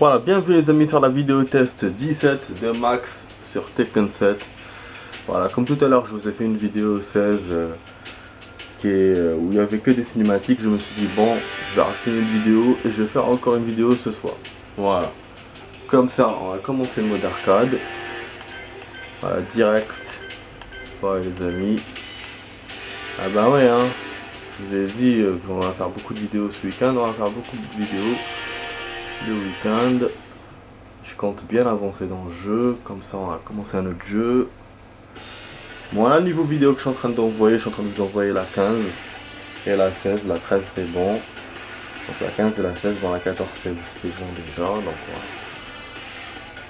Voilà, bienvenue les amis sur la vidéo test 17 de Max sur Tekken 7. Voilà, comme tout à l'heure je vous ai fait une vidéo 16 où il n'y avait que des cinématiques. Je me suis dit bon, je vais racheter une vidéo et je vais faire encore une vidéo ce soir. Voilà, comme ça on va commencer le mode arcade. Voilà, direct. Voilà les amis. Ah bah ouais hein, je vous ai dit qu'on va faire beaucoup de vidéos ce week-end. On va faire beaucoup de vidéos le week-end. Je compte bien avancer dans le jeu, comme ça on va commencer un autre jeu. Voilà, niveau vidéo que je suis en train d'envoyer, je suis en train de vous envoyer la 15 et la 16, la 13 c'est bon. Donc la 15 et la 16, bon la 14 c'est bon déjà, donc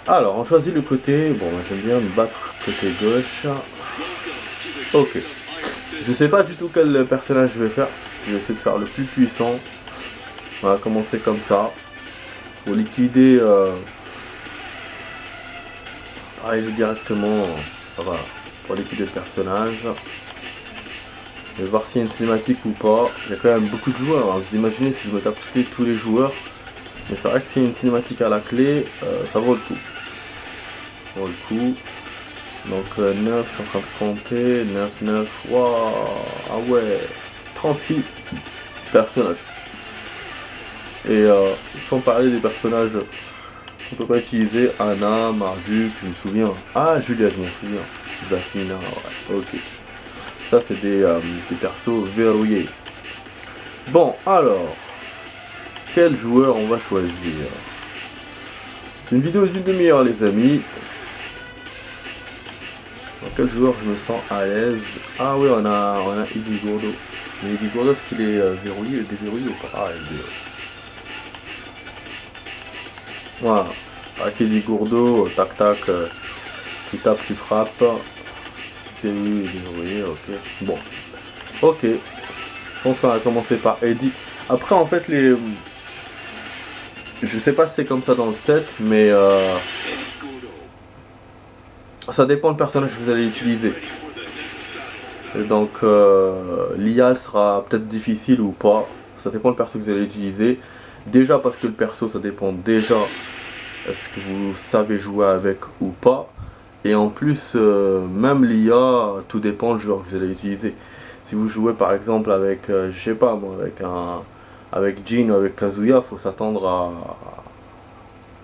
voilà. Alors on choisit le côté, bon moi j'aime bien me battre côté gauche. Ok. Je sais pas du tout quel personnage je vais faire, je vais essayer de faire le plus puissant. On va commencer comme ça. Pour liquider... arriver directement, voilà, pour liquider le personnage. Je vais voir s'il y a une cinématique ou pas. Il y a quand même beaucoup de joueurs, hein. Vous imaginez si je me tape tous les joueurs. Mais c'est vrai que s'il y a une cinématique à la clé, ça vaut le coup. Ça vaut le coup. Donc 9, je suis en train de compter. 9, 9, waouh, ah ouais, 36 personnages. Et sans parler des personnages on peut pas utiliser Anna, Marduk, je me souviens. Ah, Julia, je me souviens. Zafina, ouais, ok. Ça, c'est des persos verrouillés. Bon, alors. Quel joueur on va choisir? C'est une vidéo d'une demi-heure, les amis. Dans quel joueur je me sens à l'aise? Ah oui, on a Eddie Gordo. Mais Eddie Gordo, est-ce qu'il est verrouillé, déverrouillé ou pas? Ah, il est... Voilà, avec Eddie Gourdo, tac tac, tu tapes, tu frappes. C'est lui, vous voyez, ok. Bon, ok. Je pense qu'on va commencer par Eddie. Après, en fait, les... Je sais pas si c'est comme ça dans le set, mais... ça dépend du personnage que vous allez utiliser. Et donc, l'IA sera peut-être difficile ou pas. Ça dépend du perso que vous allez utiliser. Déjà parce que le perso, ça dépend déjà est-ce que vous savez jouer avec ou pas. Et en plus, même l'IA, tout dépend du joueur que vous allez utiliser. Si vous jouez par exemple avec, je sais pas moi, avec Jin ou avec Kazuya, faut s'attendre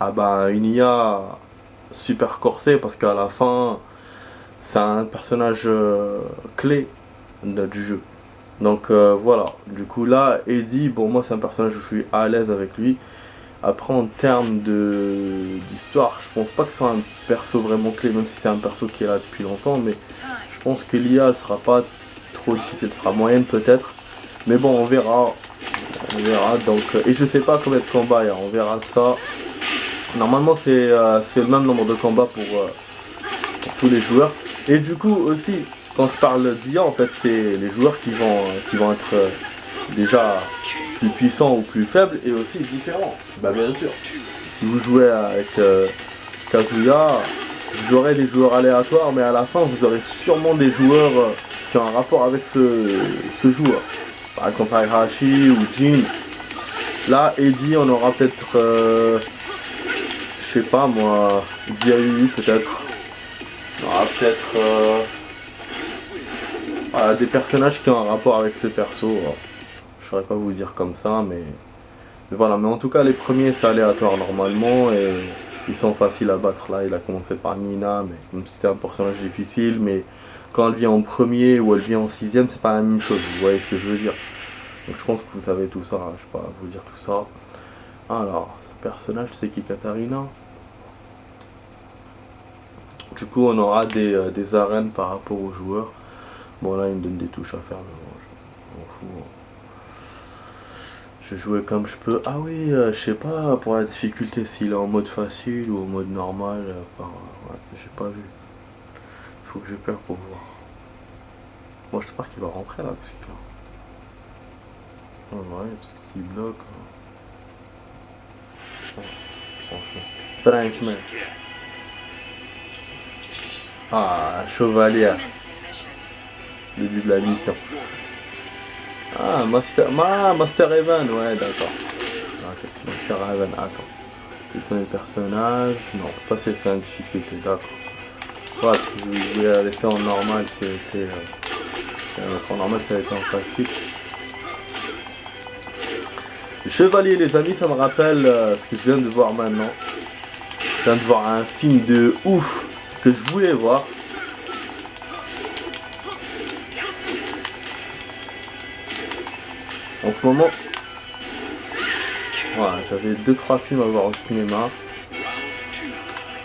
à une IA super corsée parce qu'à la fin, c'est un personnage clé du jeu. Donc voilà, du coup là, Eddie, bon moi c'est un personnage où je suis à l'aise avec lui. Après en termes d'histoire, je pense pas que ce soit un perso vraiment clé, même si c'est un perso qui est là depuis longtemps, mais je pense que l'IA elle sera pas trop difficile, elle sera moyenne peut-être. Mais bon on verra. On verra donc. Et je sais pas combien de combats il y a, on verra ça. Normalement c'est le même nombre de combats pour tous les joueurs. Et du coup aussi, quand je parle d'IA, en fait c'est les joueurs qui vont être déjà plus puissants ou plus faibles et aussi différents. Bah bien sûr. Si vous jouez avec Kazuya, vous aurez des joueurs aléatoires, mais à la fin vous aurez sûrement des joueurs qui ont un rapport avec ce joueur. Par exemple Heihachi ou Jin. Là Eddie on aura peut-être je sais pas moi, Diayu peut-être. On aura peut-être des personnages qui ont un rapport avec ce perso. Je saurais pas vous dire comme ça, mais voilà. Mais en tout cas, les premiers c'est aléatoire normalement et ils sont faciles à battre. Là, il a commencé par Nina, mais même si c'est un personnage difficile, mais quand elle vient en premier ou elle vient en sixième, c'est pas la même chose. Vous voyez ce que je veux dire? Donc je pense que vous savez tout ça. Je sais pas vous dire tout ça. Alors, ce personnage, c'est qui, Katarina? Du coup, on aura des arènes par rapport aux joueurs. Bon, là, il me donne des touches à faire, mais bon, je m'en fous. Je vais jouer comme je peux. Ah oui, je sais pas pour la difficulté s'il est en mode facile ou en mode normal. Ouais, j'ai pas vu. Faut que je perds pour voir. Moi, je te parle qu'il va rentrer là, parce que là. Ouais, parce que s'il bloque. Franchement. Ah, chevalier. Début de la mission. Ah, Master Evan, ouais, d'accord. Ok, Master Evan, attends. Quels sont les personnages? Non, pas c'est en difficulté, d'accord. Voilà, je vais la laisser en normal si elle était. En normal, ça a été en facile. Chevalier, les amis, ça me rappelle ce que je viens de voir maintenant. Je viens de voir un film de ouf que je voulais voir. En ce moment, voilà, j'avais 2-3 films à voir au cinéma.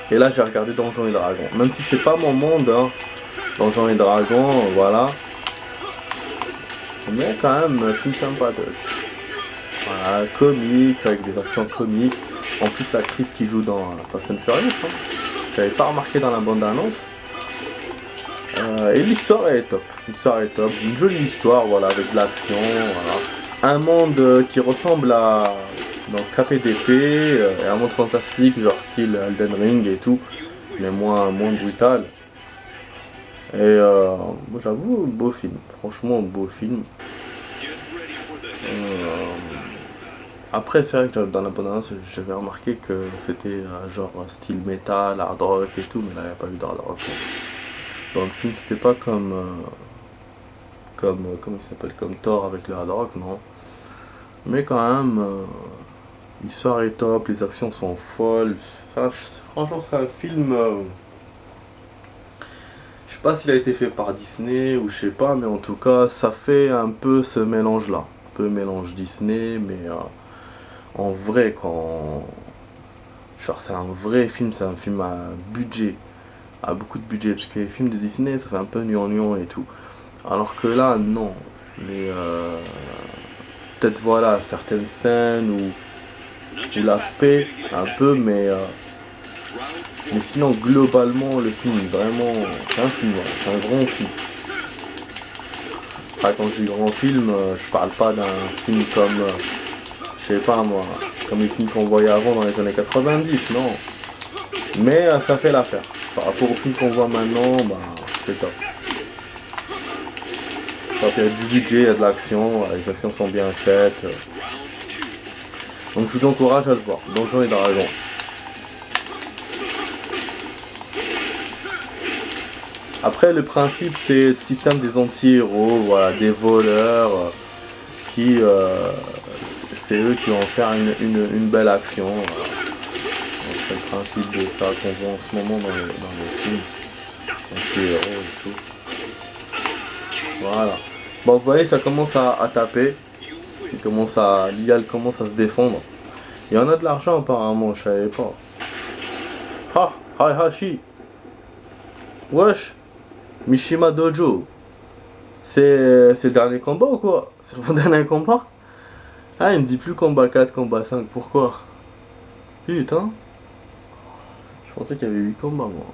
Et là, j'ai regardé Donjons et Dragons. Même si c'est pas mon monde, hein, Donjons et Dragons, voilà. Mais quand même, un film sympa. Voilà, comique, avec des actions comiques. En plus, l'actrice qui joue dans Fast and Furious, hein, j'avais pas remarqué dans la bande-annonce. Et l'histoire est top. L'histoire est top. Une jolie histoire, voilà, avec de l'action, voilà. Un monde qui ressemble à donc KPDP, et un monde fantastique, genre style Elden Ring et tout, mais moins brutal. Et moi j'avoue, beau film. Franchement, beau film. Après, c'est vrai que dans la bande-annonce, j'avais remarqué que c'était genre style métal, hard rock et tout, mais là, il n'y a pas eu d'hard rock. Dans le film, c'était pas comme comment il s'appelle, comme Thor avec le hard rock, non. Mais quand même, l'histoire est top, les actions sont folles. Ça, franchement, c'est un film. Je sais pas s'il a été fait par Disney ou je sais pas, mais en tout cas, ça fait un peu ce mélange-là. Un peu mélange Disney, mais en vrai, quand. Genre, c'est un vrai film, c'est un film à budget. À beaucoup de budget, parce que les films de Disney, ça fait un peu gnangnan et tout. Alors que là, non. Mais peut-être voilà, certaines scènes ou l'aspect, un peu, mais sinon, globalement, le film, vraiment, c'est un film, ouais, c'est un grand film. Après, quand je dis grand film, je parle pas d'un film comme, je sais pas moi, comme les films qu'on voyait avant dans les années 90, non. Mais ça fait l'affaire. Par rapport aux films qu'on voit maintenant, bah, c'est top. Il y a du budget, il y a de l'action, les actions sont bien faites. Donc je vous encourage à le voir, Donjons et Dragons. Après, le principe, c'est le système des anti-héros, voilà, des voleurs, qui, c'est eux qui vont faire une belle action. Voilà. C'est le principe de ça qu'on voit en ce moment dans les films, anti-héros et tout. Voilà. Bon, vous voyez, ça commence à taper. L'IA commence à se défendre. Il y en a de l'argent apparemment, je savais pas. Ha, Hashi. Wesh. Mishima Dojo. C'est le dernier combat ou quoi? C'est le dernier combat? Ah, il me dit plus combat 4, combat 5. Pourquoi? Putain. Je pensais qu'il y avait 8 combats moi.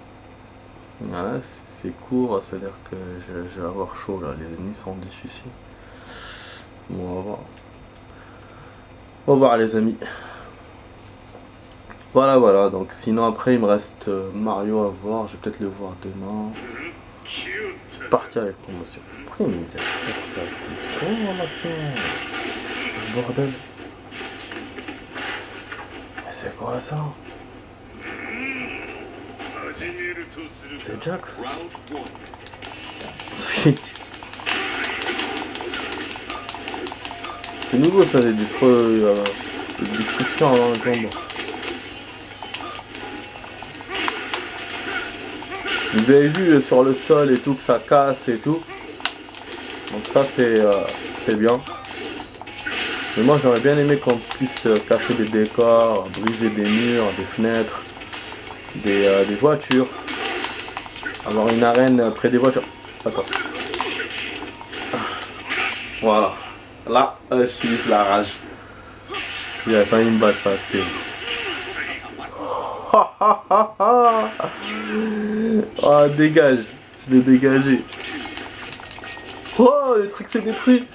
Voilà, c'est court, c'est-à-dire que je vais avoir chaud là. Les ennemis sont difficiles. Bon, on va voir. On va voir les amis. Voilà, donc sinon après il me reste Mario à voir, je vais peut-être le voir demain. Partir avec promotion. Après il me fait ça. Oh l'action. Bordel. Mais c'est quoi ça? C'est Jax. C'est nouveau ça, les destructions avant le combat. Vous avez vu sur le sol et tout que ça casse et tout. Donc ça c'est bien. Mais moi j'aurais bien aimé qu'on puisse casser des décors, briser des murs, des fenêtres, des voitures. Avoir une arène près des voitures. Attends. Voilà. Là, j'utilise la rage. Il a failli me battre parce que... Oh, dégage. Je l'ai dégagé. Oh, le truc s'est détruit.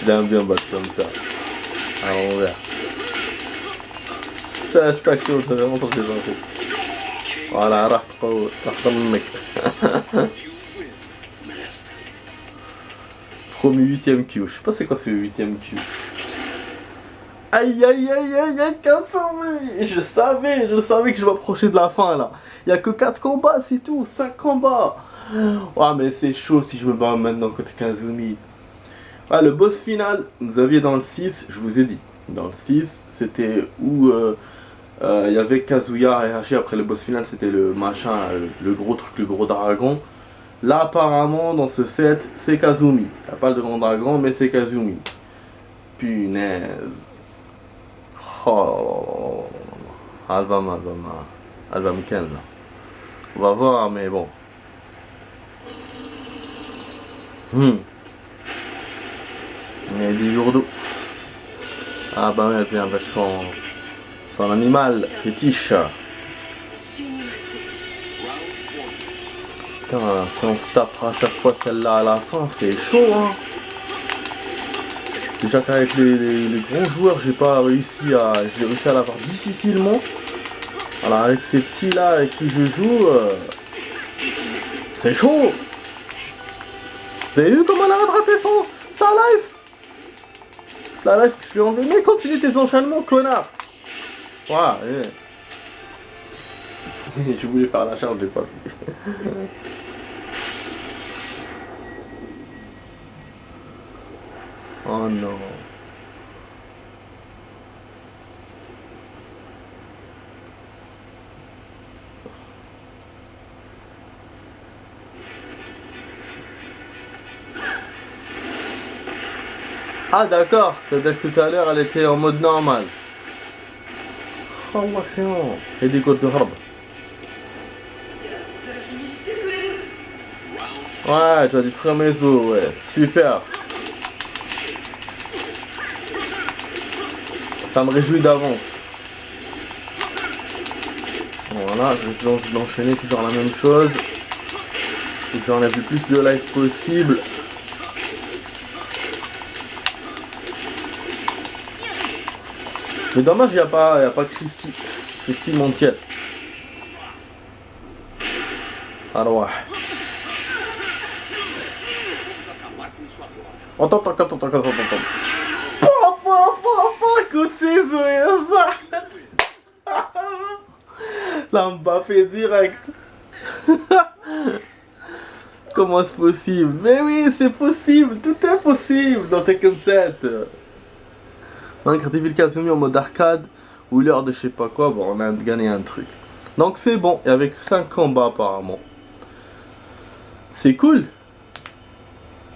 Je l'aime bien battre comme ça. À l'envers. Cette action, c'est vraiment trop présenté. Voilà, راح منك. Promis 8ème Q. Je sais pas c'est quoi ce 8ème Q. Aïe aïe aïe aïe aïe, Kazumi. Je savais que je m'approchais de la fin là. Il y a que 4 combats, c'est tout, 5 combats. Ouais, mais c'est chaud si je me bats maintenant contre Kazumi. Ah, le boss final, vous aviez dans le 6, je vous ai dit. Dans le 6, c'était où il y avait Kazuya et Hachi. Après le boss final, c'était le machin, le gros truc, le gros dragon. Là, apparemment, dans ce set, c'est Kazumi. Il n'y a pas de grand dragon, mais c'est Kazumi. Punaise. Oh, elle va me ken là. On va voir, mais bon. Il y a des lourdeaux. Ah bah ouais, elle vient avec son animal fétiche. Putain, si on se tapera à chaque fois celle-là à la fin, c'est chaud hein. Déjà qu'avec les gros joueurs, j'ai réussi à l'avoir difficilement. Alors avec ces petits là avec qui je joue, c'est chaud. Vous avez vu comment elle a rattrapé sa life? La life que je lui ai enlevé. Mais continue tes enchaînements, connard. Voilà. Je voulais faire la charge, j'ai pas pu. Oh non. Ah d'accord, c'est-à-dire que tout à l'heure elle était en mode normal. Oh excellent. Et des côtes de robe. Ouais, tu as dit très méso, ouais, super. Ça me réjouit d'avance. Voilà, je vais l'enchaîner toujours la même chose. J'en ai vu plus de live possible. Mais dommage, il n'y a pas Christy Montiel. Alors ouais. Attends. Écoute ces yeux, ça. Là, Mbappé direct. Comment c'est possible? Mais oui, c'est possible, tout est possible dans Tekken 7. Vaincre Devil Kazumi en mode arcade ou l'heure de je sais pas quoi, bon on a gagné un truc. Donc c'est bon, et avec 5 combats apparemment. C'est cool.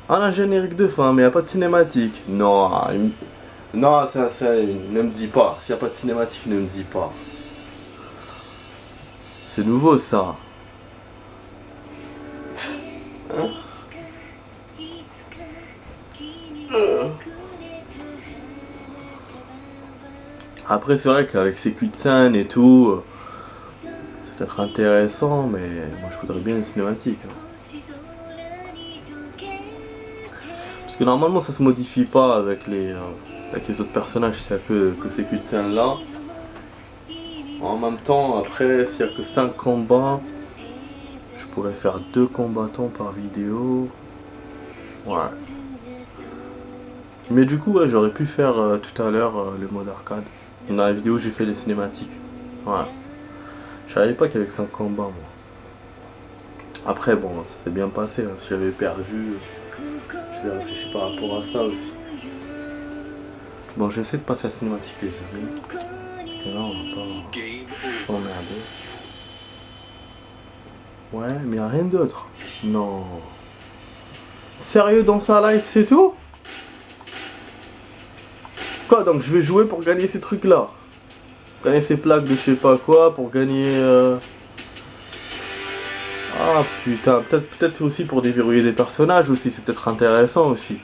Ah la générique de fin, mais y a pas de cinématique. Non, non ça ne me dis pas. S'il n'y a pas de cinématique, ne me dis pas. C'est nouveau ça. Hein? Après c'est vrai qu'avec ces cutscenes et tout, c'est peut-être intéressant, mais moi je voudrais bien une cinématique. Parce que normalement ça se modifie pas avec les autres personnages, s'il n'y a que ces cutscenes là. En même temps, après s'il n'y a que 5 combats, je pourrais faire 2 combattants par vidéo. Ouais. Mais du coup ouais, j'aurais pu faire tout à l'heure le mode arcade. Dans la vidéo j'ai fait les cinématiques. Ouais. Je savais pas qu'avec 5 combats moi. Après bon, c'est bien passé, hein. Si j'avais perdu, je vais réfléchir par rapport à ça aussi. Bon, j'essaie de passer à la cinématique les amis. Parce que là on va pas s'emmerder. Ouais, mais y'a rien d'autre. Non. Sérieux dans sa life c'est tout? Quoi, donc je vais jouer pour gagner ces trucs là? Gagner ces plaques de je sais pas quoi, pour gagner... Ah putain, peut-être aussi pour déverrouiller des personnages aussi, c'est peut-être intéressant aussi.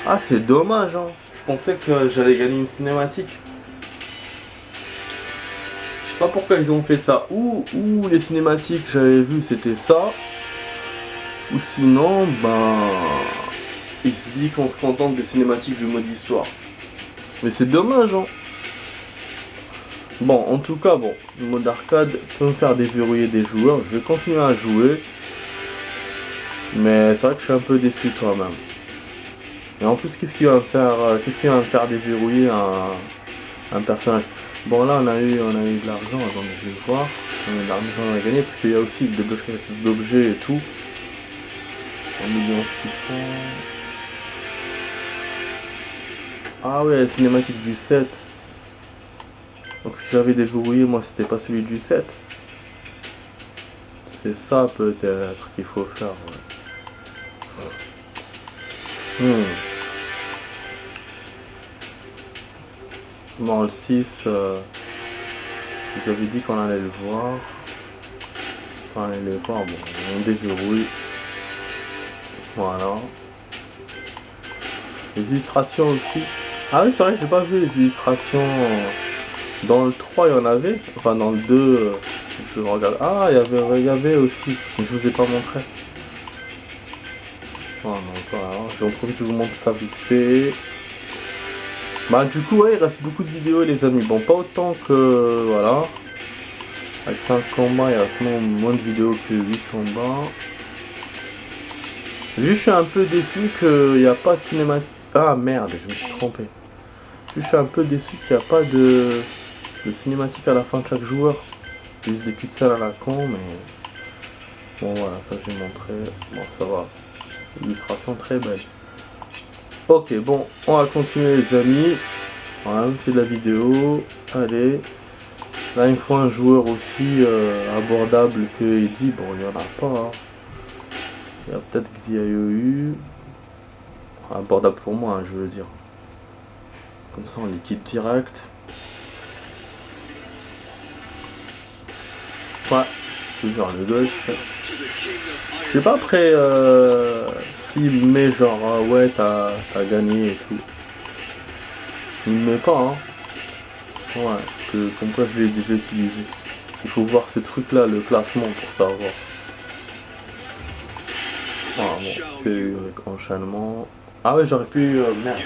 Ah c'est dommage hein, je pensais que j'allais gagner une cinématique. Je sais pas pourquoi ils ont fait ça, ou les cinématiques que j'avais vu c'était ça, ou sinon ben... il se dit qu'on se contente des cinématiques du mode histoire. Mais c'est dommage hein. Bon, en tout cas, bon, le mode arcade peut me faire déverrouiller des joueurs. Je vais continuer à jouer. Mais c'est vrai que je suis un peu déçu quand même. Et en plus, qu'est-ce qui va me faire déverrouiller un personnage? Bon, là, on a eu de l'argent, attendez, je vais voir. On a eu de l'argent à gagner, parce qu'il y a aussi le débloquage d'objets et tout. 1 600 000. Ah ouais, la cinématique du 7. Donc ce que j'avais déverrouillé, moi, c'était pas celui du 7. C'est ça, peut-être, qu'il faut faire. Ouais. Bon, le 6, je vous avais dit qu'on allait le voir. On allait le voir, bon, on déverrouille. Voilà. Les illustrations aussi. Ah oui, c'est vrai que j'ai pas vu les illustrations. Dans le 3, il y en avait. Enfin, dans le 2, je regarde. Ah, il y avait aussi. Mais je vous ai pas montré. Oh non, voilà. J'en profite, je vous montre ça vite fait. Bah, du coup, ouais, il reste beaucoup de vidéos, les amis. Bon, pas autant que. Voilà. Avec 5 combats, il reste moins de vidéos que juste en bas. Juste, je suis un peu déçu qu'il n'y a pas de cinématique. Ah merde, je me suis trompé. Juste, je suis un peu déçu qu'il n'y a pas de cinématique à la fin de chaque joueur. Juste des culs de salle à la con, mais. Bon, voilà, ça j'ai montré. Bon, ça va. Illustration très belle. Ok, bon, on va continuer, les amis. Voilà, on fait de la vidéo. Allez. Là, il faut un joueur aussi abordable que Eddie. Bon, il n'y en a pas. Hein. Il y a peut-être Xiaoyu. Abordable pour moi, hein, je veux dire. Comme ça, on liquide direct. Ouais, toujours le gauche. Je sais pas après s'il met genre ouais t'as gagné et tout. Il me met pas hein. Ouais, comme quoi je l'ai déjà utilisé. Il faut voir ce truc là, le classement pour savoir. Ah bon, c'est enchaînement. Ah ouais j'aurais pu. Merde.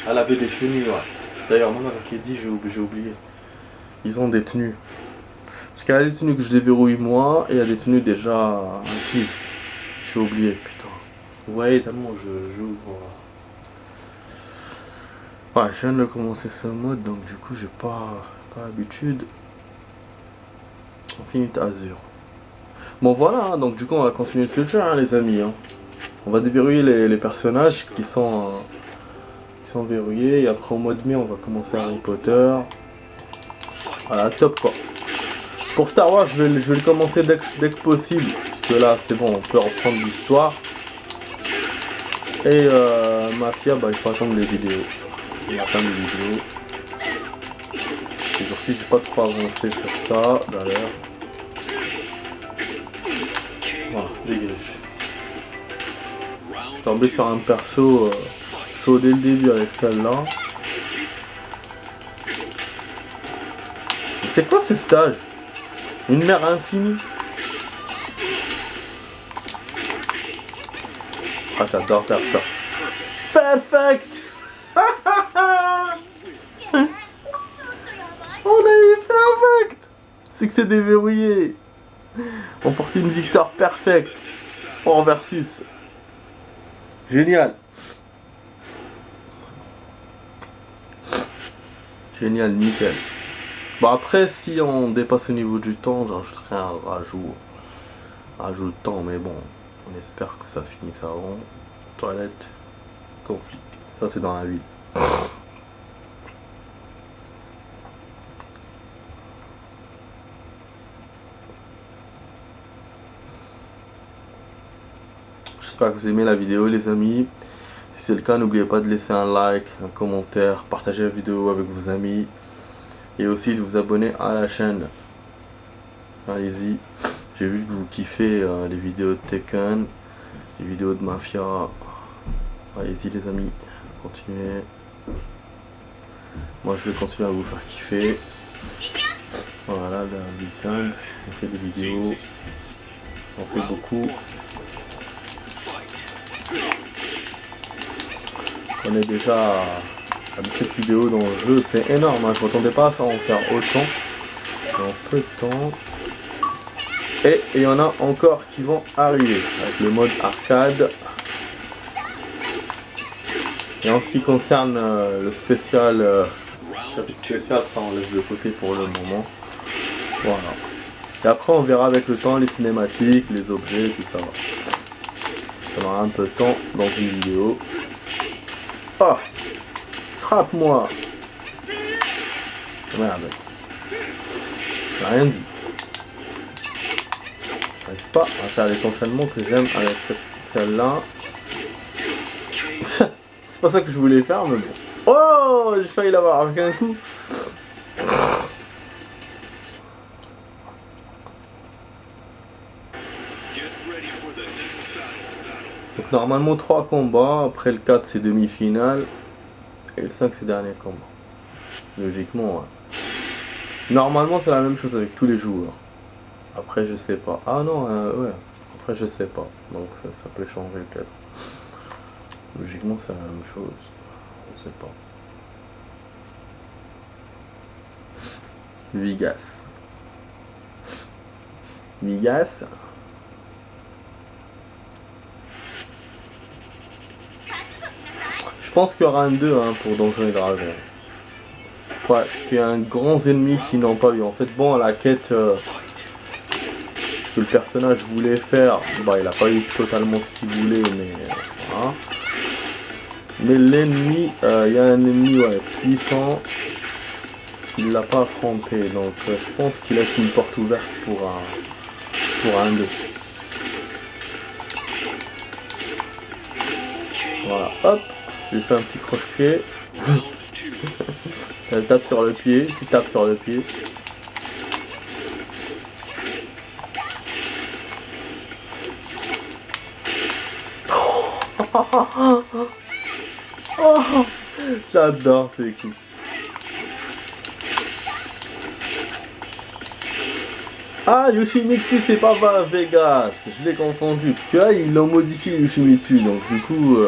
Elle avait des tenues, ouais. D'ailleurs moi avec Eddie j'ai oublié. Ils ont des tenues. Parce qu'il y a des tenues que je déverrouille moi et il y a des tenues déjà acquises. J'ai oublié, putain. Vous voyez tellement je joue. Ouais, je viens de commencer ce mode donc du coup j'ai pas l'habitude. Infinite Azure. Bon voilà, hein, donc du coup on va continuer ce jeu hein, les amis. Hein. On va déverrouiller les personnages qui sont verrouillés et après au mois de mai on va commencer Harry Potter. Voilà, top quoi. Pour Star Wars je vais le commencer dès que possible. Parce que là c'est bon, on peut reprendre l'histoire. Et Mafia, bah il faut attendre les vidéos. On va attendre les vidéos. Aujourd'hui j'ai pas trop avancé sur ça d'ailleurs. Voilà, dégage. Je suis tombé sur un perso chaud dès le début avec celle-là. C'est quoi ce stage? Une mer infinie? Ah j'adore faire ça. Perfect. On a eu perfect. C'est que c'est déverrouillé. On porte une victoire perfecte. En versus. Génial. Génial, nickel. Bon après si on dépasse au niveau du temps, j'ajouterai un rajout de temps, mais bon, on espère que ça finisse avant. Toilette, conflit. Ça c'est dans la ville. J'espère que vous aimez la vidéo les amis. Si c'est le cas, n'oubliez pas de laisser un like, un commentaire, partager la vidéo avec vos amis. Et aussi de vous abonner à la chaîne. Allez-y. J'ai vu que vous kiffez les vidéos de Tekken, les vidéos de Mafia. Allez-y les amis, continuez. Moi je vais continuer à vous faire kiffer. Voilà, le week-end, on fait des vidéos. On fait beaucoup. On est déjà à 17 vidéos dans le jeu, c'est énorme, hein. Je m'attendais pas à ça en faire autant en peu de temps. Et il y en a encore qui vont arriver avec le mode arcade. Et en ce qui concerne le spécial, chapitre spécial, ça on laisse de côté pour le moment. Voilà. Et après on verra avec le temps les cinématiques, les objets, tout ça. Ça aura un peu de temps dans une vidéo. Ah, frappe-moi. Merde. J'ai rien dit. J'arrive pas à faire les enchaînements que j'aime avec celle-là. C'est pas ça que je voulais faire, mais bon. Oh, j'ai failli l'avoir avec un coup. Donc normalement 3 combats, après le 4 c'est demi-finale, et le 5 c'est dernier combat. Logiquement, ouais. Normalement c'est la même chose avec tous les joueurs. Après je sais pas. Ah non, ouais. Après je sais pas. Donc ça peut changer peut-être. Logiquement c'est la même chose. On sait pas. Vigas. Vigas. Je pense qu'il y aura un 2 hein, pour Donjons et Dragons. Ouais, parce qu'il y a un grand ennemi qui n'ont pas eu. En fait, bon, la quête que le personnage voulait faire, bah, il n'a pas eu totalement ce qu'il voulait, mais voilà. Mais l'ennemi, il y a un ennemi ouais, puissant, il l'a pas affronté, donc je pense qu'il laisse une porte ouverte pour un 2. Voilà, hop, je lui fais un petit croche-pied. Elle tape sur le pied, tu tapes sur le pied. Oh, j'adore ces coups. Ah, Yoshimitsu, c'est pas Vegas. Je l'ai confondu. Parce que là, ils l'ont modifié Yoshimitsu. Donc, du coup,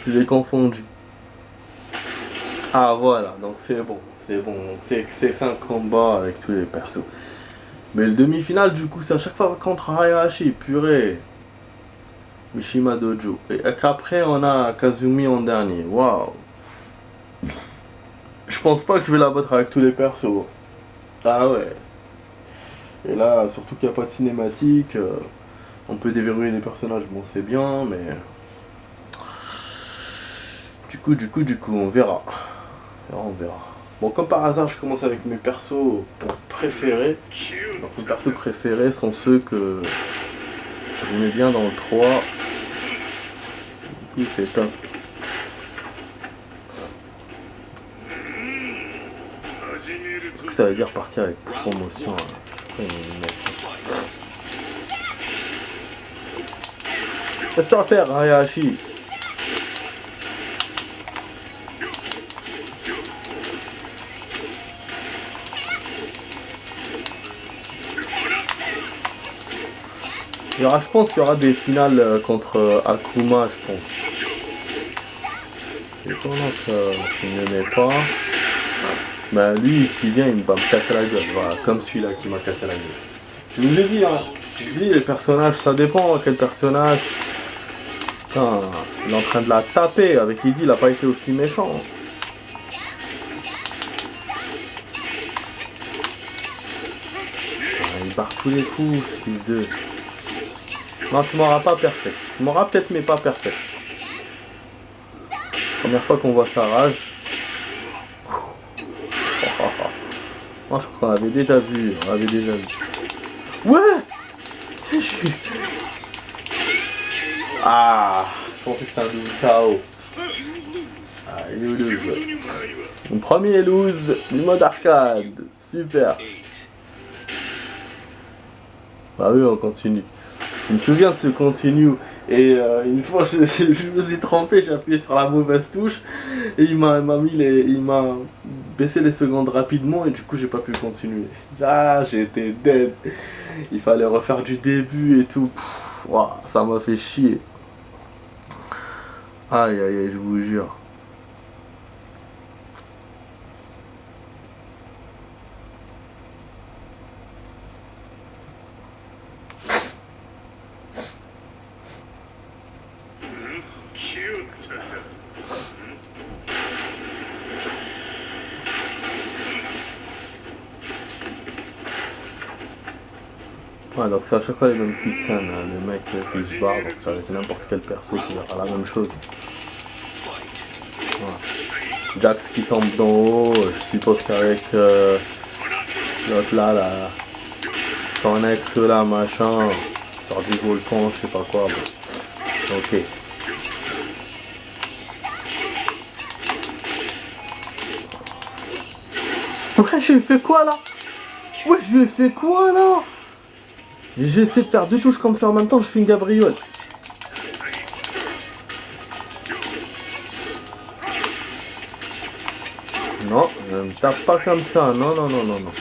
je l'ai confondu. Ah, voilà. Donc, c'est bon. C'est bon. Donc, c'est 5 combats avec tous les persos. Mais le demi-finale, du coup, c'est à chaque fois contre Hayashi. Purée. Mishima Dojo. Et qu'après, on a Kazumi en dernier. Waouh. Je pense pas que je vais la battre avec tous les persos. Ah ouais. Et là, surtout qu'il n'y a pas de cinématique, on peut déverrouiller les personnages, bon c'est bien, mais... Du coup, on verra. On verra. Bon, comme par hasard, je commence avec mes persos préférés. Donc mes persos préférés sont ceux que j'aimais bien dans le 3. Du coup, c'est top. Ça veut dire partir avec promotion. Laisse-toi faire, Hayashi. Je pense qu'il y aura des finales contre Akuma, je pense. Et pendant que je ne l'aimais pas, bah lui, s'il vient, il va me casser la gueule. Voilà, comme celui-là qui m'a cassé la gueule. Je vous ai dit, hein. Je vous ai dit, les personnages, ça dépend quel personnage. Putain, il est en train de la taper. Avec Lydie, il n'a pas été aussi méchant. Il barre tous les coups, ce fils de... Non, tu m'auras pas perfect. Tu m'auras peut-être, mais pas perfect. Première fois qu'on voit sa rage. Moi, je crois qu'on l'avait déjà vu. Ouais. Ah, je pensais que c'était un double KO. Ah, you lose. Mon premier lose du mode arcade. Super. Ah oui, on continue. Je me souviens de ce continue. Et une fois, je me suis trompé, j'ai appuyé sur la mauvaise touche. Et il m'a baissé les secondes rapidement. Et du coup, j'ai pas pu continuer. Ah, j'étais dead. Il fallait refaire du début et tout. Pff, wow, ça m'a fait chier. Aïe aïe aïe, je vous jure. Ouais, donc c'est à chaque fois les mêmes cutscenes, hein. Le mec qui se barre, donc avec n'importe quel perso qui verra la même chose. Voilà. Jax qui tombe d'en haut, je suppose qu'avec l'autre là, son ex là, machin, sort du volcan, je sais pas quoi, bon. Ok. Ouais, je lui ai fait quoi là? Ouais, je lui ai fait quoi là? J'ai essayé de faire deux touches comme ça en même temps, je fais une gabriole. Non, ne me tape pas comme ça, non, non, non, non, non.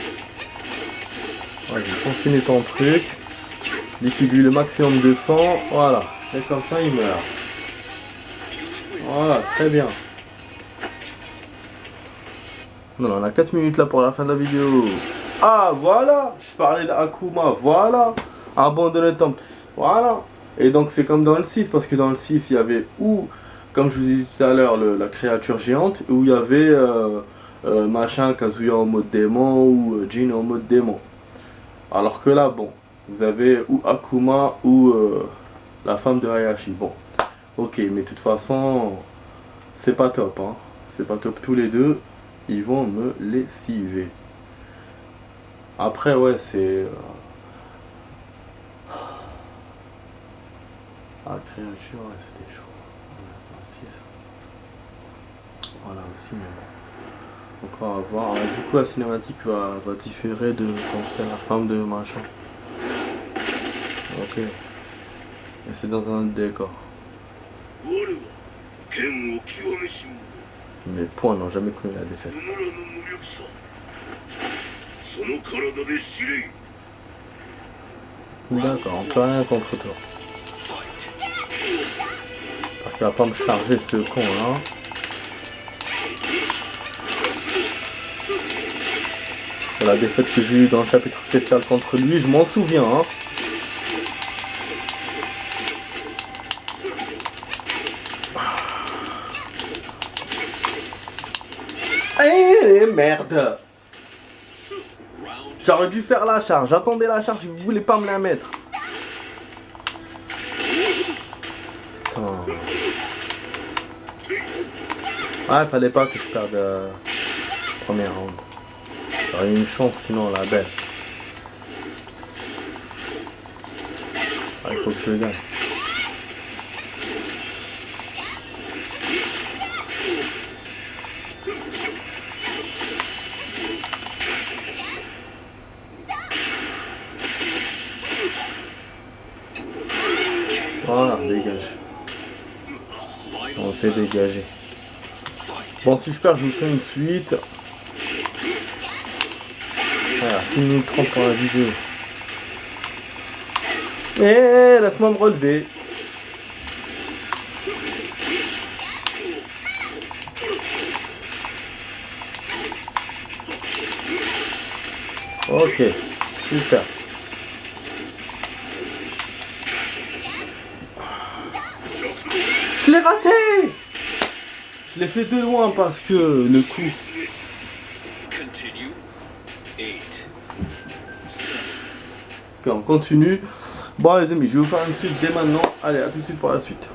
Vas-y, continue ton truc. Liquide-lui le maximum de sang, voilà. Et comme ça, il meurt. Voilà, très bien. Non, on a 4 minutes là pour la fin de la vidéo. Ah, voilà, je parlais d'Akuma, voilà. Abandonner le temple, voilà. Et donc c'est comme dans le 6, parce que dans le 6, il y avait ou, comme je vous ai dit tout à l'heure, la créature géante, où il y avait machin, Kazuya en mode démon, ou Jin en mode démon. Alors que là, bon, vous avez ou Akuma, ou la femme de Hayashi. Bon, ok, mais de toute façon, c'est pas top, hein. C'est pas top tous les deux. Ils vont me lessiver. Après, ouais, c'est... Ah, créature, ouais, c'était chaud. Voilà aussi, mais bon. Donc on va voir. Du coup, la cinématique va différer de quand c'est la femme de machin. Ok. Et c'est dans un autre décor. Mes points n'ont jamais connu la défaite. D'accord, on peut rien contre toi. J'espère qu'il va pas me charger ce con là. La défaite que j'ai eue dans le chapitre spécial contre lui, je m'en souviens. Hein. Eh merde! J'aurais dû faire la charge, j'attendais la charge, vous voulez pas me la mettre. Putain. Ah, fallait pas que je perde première round. J'aurais eu une chance sinon la belle. Ah, il faut que je gagne. Voilà, dégage. On fait dégager. Bon, si je perds, je vous fais une suite. Voilà, 6 minutes 30 pour la vidéo. Eh, laisse-moi me relever. Ok, super. Je l'ai raté! Je l'ai fait de loin parce que le coup... Ok, on continue. Bon les amis, je vais vous faire une suite dès maintenant. Allez, à tout de suite pour la suite.